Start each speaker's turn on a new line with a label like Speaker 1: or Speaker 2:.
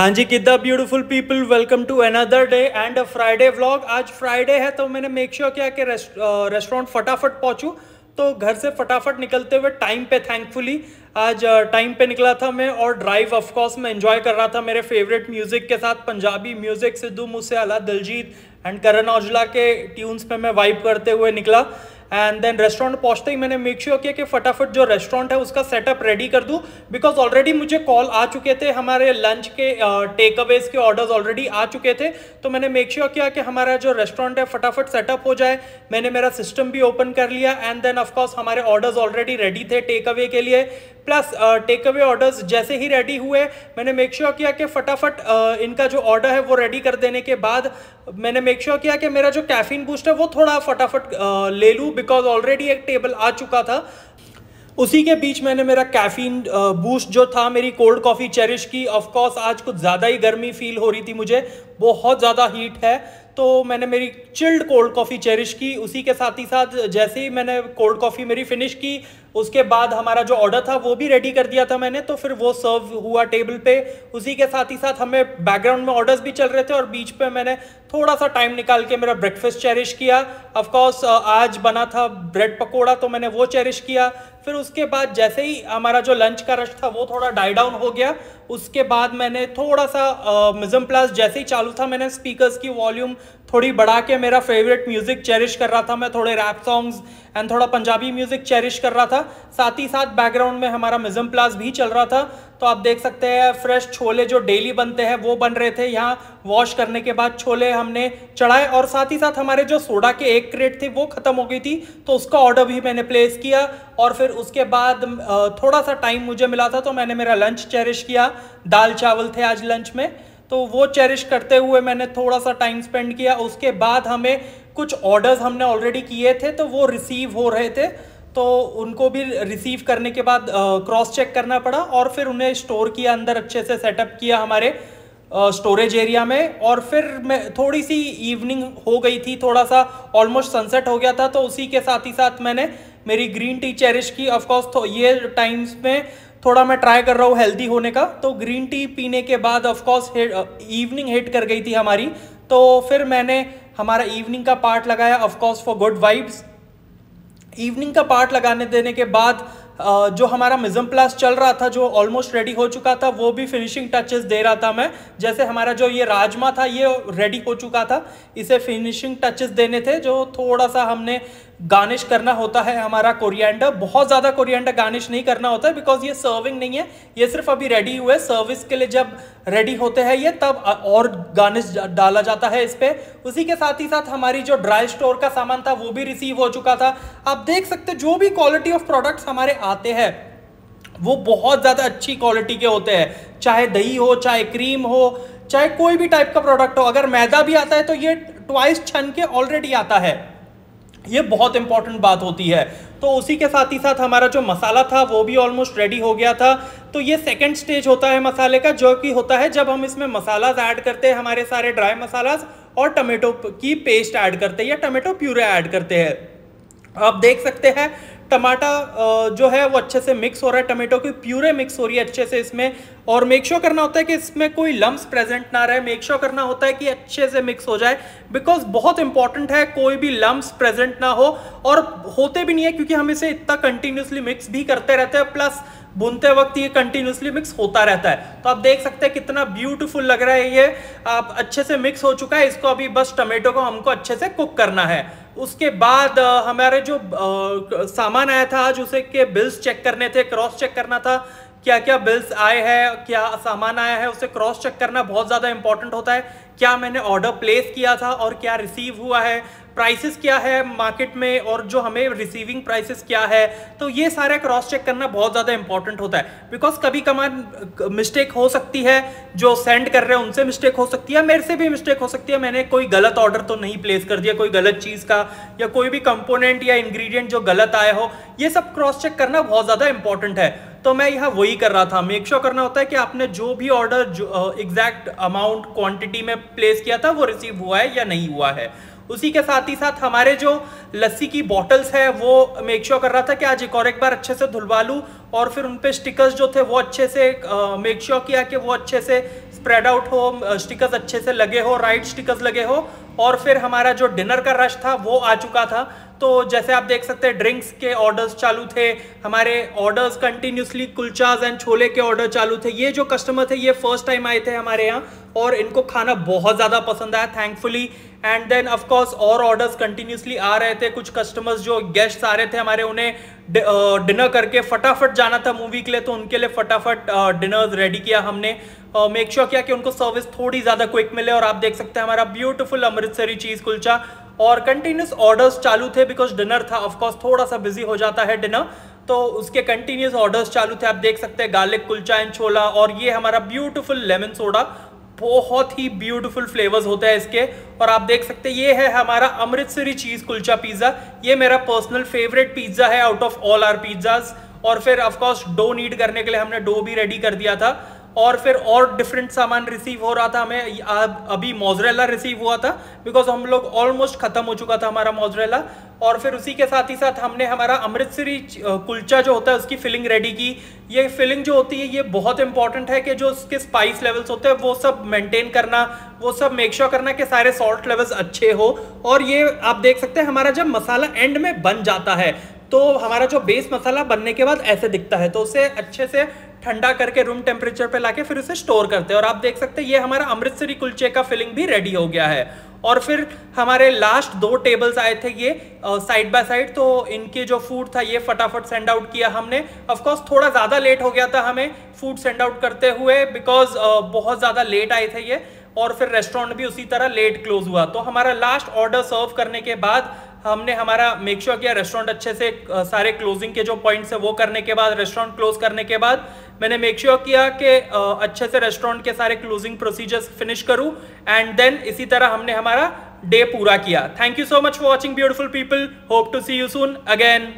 Speaker 1: हाँ जी, कितना beautiful people, welcome to another day and a Friday vlog. आज फ्राइडे है तो मैंने मेक श्योर किया कि रेस्टोरेंट फटाफट पहुंचूं, तो घर से फटाफट निकलते हुए टाइम पे थैंकफुली आज टाइम पे निकला था मैं। और ड्राइव ऑफ कोर्स मैं एंजॉय कर रहा था मेरे फेवरेट म्यूजिक के साथ, पंजाबी म्यूजिक, सिद्धू मूसेवाला, दिलजीत एंड करण औजला के ट्यून्स पे मैं वाइब करते हुए निकला। एंड देन रेस्टोरेंट पहुंचते ही मैंने मेक श्योर किया कि फटाफट जो रेस्टोरेंट है उसका सेटअप रेडी कर दूं, बिकॉज ऑलरेडी मुझे कॉल आ चुके थे, हमारे लंच के टेक अवेज के ऑर्डर्स ऑलरेडी आ चुके थे। तो मैंने मेक श्योर किया कि हमारा जो रेस्टोरेंट है फटाफट सेटअप हो जाए। मैंने मेरा सिस्टम भी ओपन कर लिया एंड देन ऑफकोर्स हमारे ऑर्डर्स ऑलरेडी रेडी थे टेक अवे के लिए। प्लस टेक अवे ऑर्डर्स जैसे ही रेडी हुए मैंने मेक श्योर किया कि फटाफट इनका जो ऑर्डर है वो रेडी कर देने के बाद मैंने मेक श्योर किया कि मेरा जो कैफीन बूस्ट है वो थोड़ा फटाफट ले लूँ, बिकॉज ऑलरेडी एक टेबल आ चुका था। उसी के बीच मैंने मेरा कैफीन बूस्ट जो था, मेरी कोल्ड कॉफ़ी चेरिश की। ऑफ कोर्स आज कुछ ज़्यादा ही गर्मी फील हो रही थी मुझे, बहुत ज़्यादा हीट है, तो मैंने मेरी चिल्ड कोल्ड कॉफ़ी चेरिश की। उसी के साथ ही साथ जैसे ही मैंने कोल्ड कॉफ़ी मेरी फिनिश की उसके बाद हमारा जो ऑर्डर था वो भी रेडी कर दिया था मैंने, तो फिर वो सर्व हुआ टेबल पे। उसी के साथ ही साथ हमें बैकग्राउंड में ऑर्डर्स भी चल रहे थे और बीच पे मैंने थोड़ा सा टाइम निकाल के मेरा ब्रेकफास्ट चेरिश किया। ऑफ कोर्स आज बना था ब्रेड पकोड़ा, तो मैंने वो चेरिश किया। फिर उसके बाद जैसे ही हमारा जो लंच का रश था वो थोड़ा डाई डाउन हो गया, उसके बाद मैंने थोड़ा सा मिज़म प्लस जैसे ही चालू था मैंने स्पीकर्स की वॉल्यूम थोड़ी बढ़ा के मेरा फेवरेट म्यूजिक चेरिश कर रहा था। मैं थोड़े रैप सॉन्ग्स एंड थोड़ा पंजाबी म्यूजिक चेरिश कर रहा था, साथ ही साथ बैकग्राउंड में हमारा मिज़म प्लस भी चल रहा था। तो आप देख सकते हैं फ्रेश छोले जो डेली बनते हैं वो बन रहे थे यहाँ। वॉश करने के बाद छोले हमने चढ़ाए और साथ ही साथ हमारे जो सोडा के एक क्रेट थे वो ख़त्म हो गई थी, तो उसका ऑर्डर भी मैंने प्लेस किया। और फिर उसके बाद थोड़ा सा टाइम मुझे मिला था तो मैंने मेरा लंच चेरिश किया। दाल चावल थे आज लंच में, तो वो चेरिश करते हुए मैंने थोड़ा सा टाइम स्पेंड किया। उसके बाद हमें कुछ ऑर्डर्स हमने ऑलरेडी किए थे तो वो रिसीव हो रहे थे, तो उनको भी रिसीव करने के बाद क्रॉस चेक करना पड़ा और फिर उन्हें स्टोर किया, अंदर अच्छे से सेटअप किया हमारे स्टोरेज एरिया में। और फिर मैं थोड़ी सी इवनिंग हो गई थी, थोड़ा सा ऑलमोस्ट सनसेट हो गया था, तो उसी के साथ ही साथ मैंने मेरी ग्रीन टी चेरिश की। ऑफकोर्स तो ये टाइम्स में थोड़ा मैं ट्राई कर रहा हूँ हेल्दी होने का, तो ग्रीन टी पीने के बाद ऑफकोर्स इवनिंग हिट कर गई थी हमारी। तो फिर मैंने हमारा इवनिंग का पार्ट लगाया of course for good vibes. Evening का पार्ट लगाने देने के बाद जो हमारा मिज़म प्लस चल रहा था जो ऑलमोस्ट रेडी हो चुका था वो भी फिनिशिंग टचेस दे रहा था मैं। जैसे हमारा जो ये राजमा था ये रेडी हो चुका था, इसे फिनिशिंग टचेस देने थे, जो थोड़ा सा हमने गार्निश करना होता है हमारा कोरिएंडर। बहुत ज़्यादा कोरिएंडर गार्निश नहीं करना होता है बिकॉज ये सर्विंग नहीं है, ये सिर्फ अभी रेडी हुए। सर्विस के लिए जब रेडी होते हैं ये तब और गार्निश डाला जाता है इस पे। उसी के साथ ही साथ हमारी जो ड्राई स्टोर का सामान था वो भी रिसीव हो चुका था। आप देख सकते जो भी क्वालिटी ऑफ प्रोडक्ट्स हमारे आते हैं वो बहुत ज़्यादा अच्छी क्वालिटी के होते हैं, चाहे दही हो, चाहे क्रीम हो, चाहे कोई भी टाइप का प्रोडक्ट हो। अगर मैदा भी आता है तो ये ट्वाइस छन के ऑलरेडी आता है, ये बहुत इंपॉर्टेंट बात होती है। तो उसी के साथ ही साथ हमारा जो मसाला था वो भी ऑलमोस्ट रेडी हो गया था। तो ये सेकंड स्टेज होता है मसाले का, जो कि होता है जब हम इसमें मसालाज ऐड करते हैं, हमारे सारे ड्राई मसालाज और टमाटो की पेस्ट ऐड करते हैं या टमाटो प्यूरे ऐड करते हैं। आप देख सकते हैं टमाटर जो है वो अच्छे से मिक्स हो रहा है, टमाटो की प्यूरे मिक्स हो रही है अच्छे से इसमें। और मेक श्योर करना होता है कि इसमें कोई लम्स प्रेजेंट ना रहे, मेक श्योर करना होता है कि अच्छे से मिक्स हो जाए, बिकॉज बहुत इंपॉर्टेंट है कोई भी लम्स प्रेजेंट ना हो। और होते भी नहीं है क्योंकि हम इसे इतना कंटिन्यूसली मिक्स भी करते रहते हैं, प्लस भूनते वक्त ये कंटिन्यूसली मिक्स होता रहता है। तो आप देख सकते हैं कितना ब्यूटीफुल लग रहा है ये। आप अच्छे से मिक्स हो चुका है, इसको अभी बस टमाटो को हमको अच्छे से कुक करना है। उसके बाद हमारे जो सामान आया था आज उसे के बिल्स चेक करने थे, क्रॉस चेक करना था क्या क्या बिल्स आए हैं, क्या सामान आया है, उसे क्रॉस चेक करना बहुत ज़्यादा इंपॉर्टेंट होता है। क्या मैंने ऑर्डर प्लेस किया था और क्या रिसीव हुआ है, प्राइसेस क्या है मार्केट में और जो हमें रिसीविंग प्राइसेस क्या है, तो ये सारे क्रॉस चेक करना बहुत ज़्यादा इंपॉर्टेंट होता है। बिकॉज कभी कभार मिस्टेक हो सकती है, जो सेंड कर रहे हैं उनसे मिस्टेक हो सकती है, मेरे से भी मिस्टेक हो सकती है, मैंने कोई गलत ऑर्डर तो नहीं प्लेस कर दिया कोई गलत चीज़ का, या कोई भी कंपोनेंट या इंग्रेडिएंट जो गलत आया हो। ये सब क्रॉस चेक करना बहुत ज़्यादा इंपॉर्टेंट है, तो मैं यहाँ वही कर रहा था। मेक श्योर करना होता है कि आपने जो भी ऑर्डर एग्जैक्ट अमाउंट क्वांटिटी में प्लेस किया था वो रिसीव हुआ है या नहीं हुआ है। उसी के साथ ही साथ हमारे जो लस्सी की बॉटल्स है वो मेक श्योर कर रहा था कि आज एक बार अच्छे से धुलवा लूँ और फिर उन पे स्टिकर्स जो थे वो अच्छे से मेक श्योर किया कि वो अच्छे से स्प्रेड आउट हो, स्टिकर्स अच्छे से लगे हो, राइट स्टिकर्स लगे हो। और फिर हमारा जो डिनर का रश था वो आ चुका था। तो जैसे आप देख सकते हैं ड्रिंक्स के ऑर्डर्स चालू थे, हमारे orders continuously kulchas and chole के ऑर्डर चालू थे। ये जो कस्टमर थे ये फर्स्ट टाइम आए थे हमारे यहाँ और इनको खाना बहुत ज़्यादा पसंद आया thankfully. And then of course और ऑर्डर्स कंटिन्यूसली आ रहे थे। कुछ कस्टमर्स जो गेस्ट्स आ रहे थे हमारे, उन्हें डिनर करके फटाफट जाना था मूवी के लिए, तो उनके लिए फटाफट डिनर रेडी किया हमने। मेक श्योर किया कि उनको सर्विस थोड़ी ज़्यादा क्विक मिले। और आप देख सकते हैं हमारा ब्यूटीफुल अमृतसरी चीज़ कुलचा और कंटिन्यूस ऑर्डर्स चालू थे बिकॉज डिनर था। ऑफ कोर्स थोड़ा सा बिजी हो जाता है डिनर, तो उसके कंटिन्यूस ऑर्डर्स चालू थे। आप देख सकते हैं गार्लिक कुलचा एंड छोला, और ये हमारा ब्यूटीफुल लेमन सोडा, बहुत ही ब्यूटीफुल फ्लेवर्स होते हैं इसके। और आप देख सकते हैं ये है हमारा अमृतसरी चीज कुलचा पिज्जा। ये मेरा पर्सनल फेवरेट पिज्जा है out of all our pizzas. और फिर ऑफ कोर्स डो नीड करने के लिए हमने डो भी रेडी कर दिया था। और फिर और डिफरेंट सामान रिसीव हो रहा था हमें। अभी मोज़रेला रिसीव हुआ था बिकॉज हम लोग ऑलमोस्ट खत्म हो चुका था हमारा मोज़रेला। और फिर उसी के साथ ही साथ हमने हमारा अमृतसरी कुलचा जो होता है उसकी फिलिंग रेडी की। ये फिलिंग जो होती है ये बहुत इंपॉर्टेंट है कि जो उसके स्पाइस लेवल्स होते हैं वो सब मेंटेन करना, वो सब मेक श्योर करना कि सारे सॉल्ट लेवल्स अच्छे हो। और ये आप देख सकते हैं हमारा जब मसाला एंड में बन जाता है तो हमारा जो बेस मसाला बनने के बाद ऐसे दिखता है, तो उसे अच्छे से ठंडा करके रूम टेम्परेचर पे लाके फिर उसे स्टोर करते हैं। और आप देख सकते हैं ये हमारा अमृतसरी कुलचे का फिलिंग भी रेडी हो गया है। और फिर हमारे लास्ट 2 टेबल्स आए थे ये साइड बाय साइड, तो इनके जो फूड था ये फटाफट सेंड आउट किया हमने। ऑफ कोर्स थोड़ा ज़्यादा लेट हो गया था हमें फूड सेंड आउट करते हुए बिकॉज बहुत ज़्यादा लेट आए थे ये, और फिर रेस्टोरेंट भी उसी तरह लेट क्लोज हुआ। तो हमारा लास्ट ऑर्डर सर्व करने के बाद हमने हमारा मेक श्योर किया रेस्टोरेंट अच्छे से सारे क्लोजिंग के जो पॉइंट्स है वो करने के बाद, रेस्टोरेंट क्लोज करने के बाद मैंने मेक श्योर किया कि अच्छे से रेस्टोरेंट के सारे क्लोजिंग प्रोसीजर्स फिनिश करूं। एंड देन इसी तरह हमने हमारा डे पूरा किया। Thank you so much for watching beautiful people, hope to see you soon again.